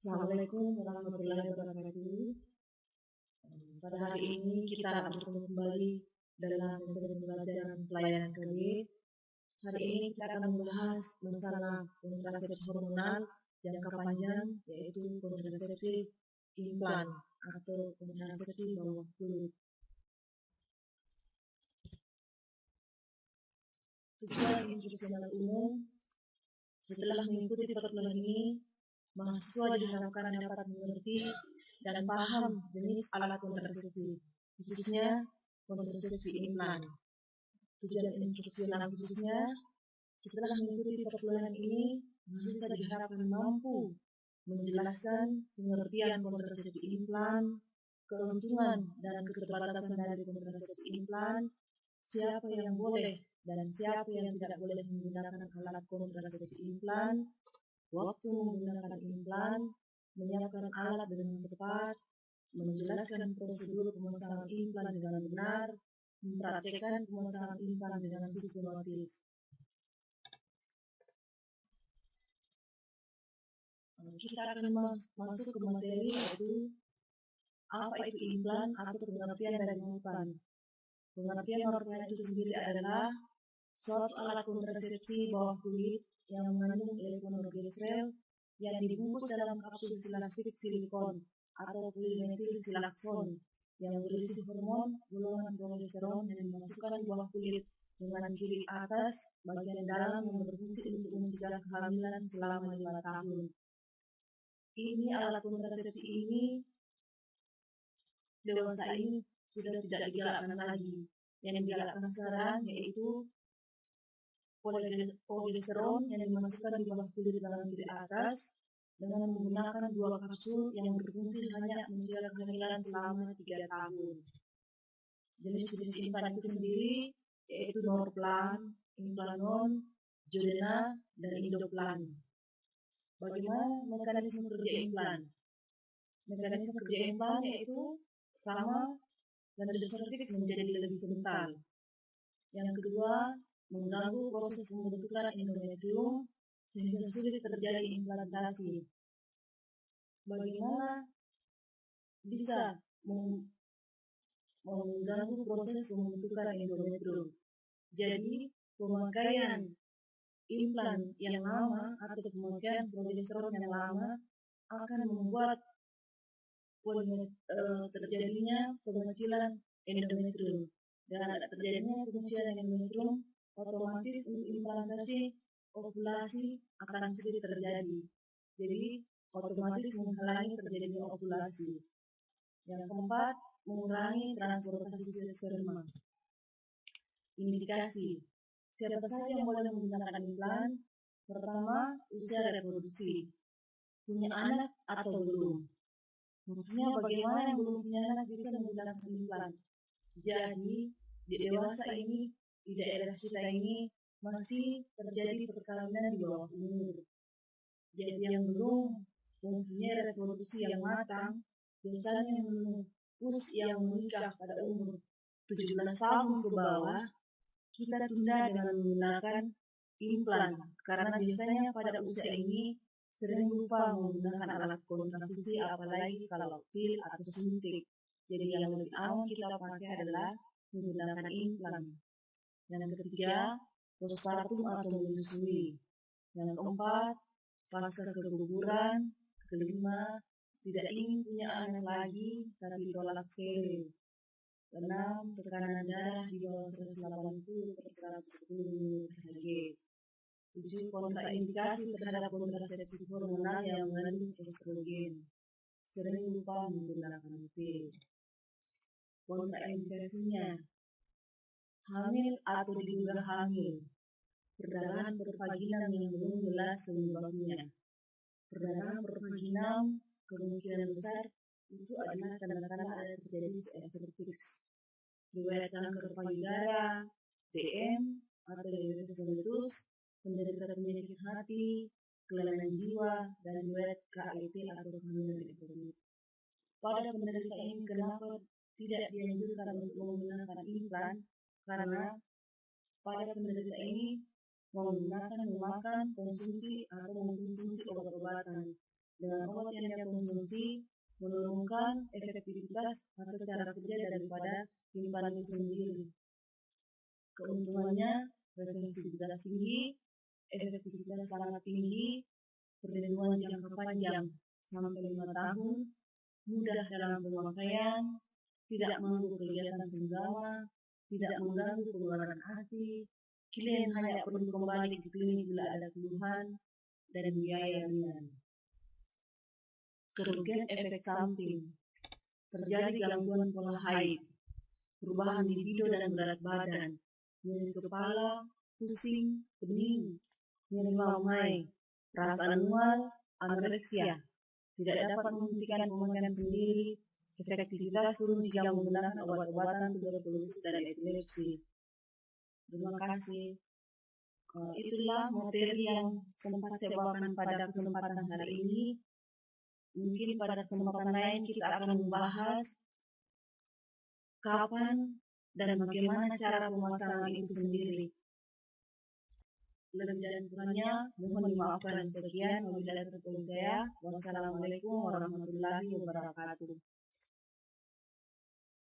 Assalamualaikum warahmatullahi wabarakatuh. Pada hari ini kita bertemu kembali dalam metode pembelajaran pelayanan KB. Hari ini kita akan membahas masalah kontrasepsi hormonal jangka panjang, yaitu kontrasepsi implan atau kontrasepsi bawah kulit. Tujuan instruksional umum: setelah mengikuti perkuliahan ini, mahasiswa diharapkan dapat mengerti dan paham jenis alat kontrasepsi, khususnya kontrasepsi implan. Tujuan instruksional khususnya: setelah mengikuti perkuliahan ini, mahasiswa diharapkan mampu menjelaskan pengertian kontrasepsi implan, keuntungan dan keterbatasan dari kontrasepsi implan, siapa yang boleh dan siapa yang tidak boleh menggunakan alat kontrasepsi implan, waktu menggunakan implan, menyiapkan alat dengan tepat, menjelaskan prosedur pemasangan implan dengan benar, mempraktikkan pemasangan implan dengan sistematis. Kita akan masuk ke materi, yaitu apa itu implan atau pengertian dari implan. Pengertian implan itu sendiri adalah suatu alat kontrasepsi bawah kulit yang mengandung levonorgestrel yang dibungkus dalam kapsul silastik silikon atau polimetil silakson yang berisi hormon golongan progesteron yang dimasukkan di bawah kulit dengan kiri atas bagian dalam yang berfungsi untuk mencegah kehamilan selama 5 tahun. Ini alat kontrasepsi ini dewasa ini sudah tidak digalakkan lagi. Yang digalakkan sekarang yaitu progesteron yang dimasukkan di bawah kulit dalam kiri atas dengan menggunakan 2 kapsul yang berfungsi hanya mencegah kehamilan selama 3 tahun. Jenis-jenis implan itu sendiri yaitu Norplan, Implanon, Jordana, dan Indoplan. Bagaimana mekanisme kerja implan? Mekanisme kerja implan yaitu pertama, glandul serviks menjadi lebih kental. Yang kedua, mengganggu proses pembentukan endometrium sehingga sulit terjadi implantasi. Bagaimana bisa mengganggu proses pembentukan endometrium? Jadi, pemakaian implan yang lama atau pemakaian progesteron yang lama akan membuat terjadinya pengecilan endometrium. Dengan terjadinya pengecilan endometrium, otomatis untuk implantasi ovulasi akan sulit terjadi. Jadi, otomatis menghalangi terjadinya ovulasi. Yang keempat, mengurangi transportasi sperma. Indikasi: siapa saja yang boleh menggunakan implan? Pertama, usia reproduksi, punya anak atau belum. Maksudnya bagaimana yang belum punya anak bisa menggunakan implan? Jadi, di dewasa ini, di daerah kita ini masih terjadi perkawinan di bawah umur. Jadi yang belum mempunyai reproduksi yang matang, biasanya yang menikah pada umur 17 tahun ke bawah, kita tunda dengan menggunakan implan, karena biasanya pada usia ini sering lupa menggunakan alat kontrasepsi, apalagi kalau pil atau suntik. Jadi yang lebih aman kita pakai adalah menggunakan implan. Yang ketiga, postpartum atau menyusui. Yang keempat, pasca keguguran. Kelima, tidak ingin punya anak lagi tapi tolak steril. Keenam, tekanan darah di bawah 180/110 Hg. 7, kontraindikasi terhadap kontrasepsi hormonal yang mengandung estrogen. Sering lupa menggunakan pil. Kontraindikasinya: hamil atau diduga hamil, perdarahan pervaginam yang belum jelas penyebabnya. Perdarahan pervaginam kemungkinan besar itu adalah tanda-tanda ada terjadi cervix, riwayat kanker payudara, DM atau diabetes mellitus, penderita penyakit hati, kelainan jiwa, dan riwayat KIT atau kehamilan ekonomi. Pada penderita ini kenapa tidak dianjurkan untuk menggunakan implan? Karena pada penderita ini memakan, konsumsi, atau mengkonsumsi obat-obatan dengan obat yang dia konsumsi menurunkan efektivitas atau cara kerja daripada timpani itu sendiri. Keuntungannya, reversibilitas tinggi, efektivitas sangat tinggi, perlindungan jangka panjang sampai 5 tahun, mudah dalam pemakaian, tidak mengganggu kegiatan senggama, tidak mengganggu pengeluaran ASI, klien hanya perlu kembali ke klinik bila ada keluhan, dan biaya ringan. Kerugian efek samping, terjadi gangguan pola haid, perubahan libido dan berat badan, nyeri kepala, pusing, pening, nyeri mamai, perasaan mual, anoreksia, tidak dapat menghentikan pemakaian sendiri, efektivitas turun jika menggunakan obat-obatan tuberkulosis dan epilepsi. Terima kasih. Itulah materi yang sempat saya bawakan pada kesempatan hari ini. Mungkin pada kesempatan lain kita akan membahas kapan dan bagaimana cara pemasangan itu sendiri. Lebih dan kurangnya mohon dimaafkan. Sekian, wabillahi taufiq wal hidayah. Wassalamualaikum warahmatullahi wabarakatuh.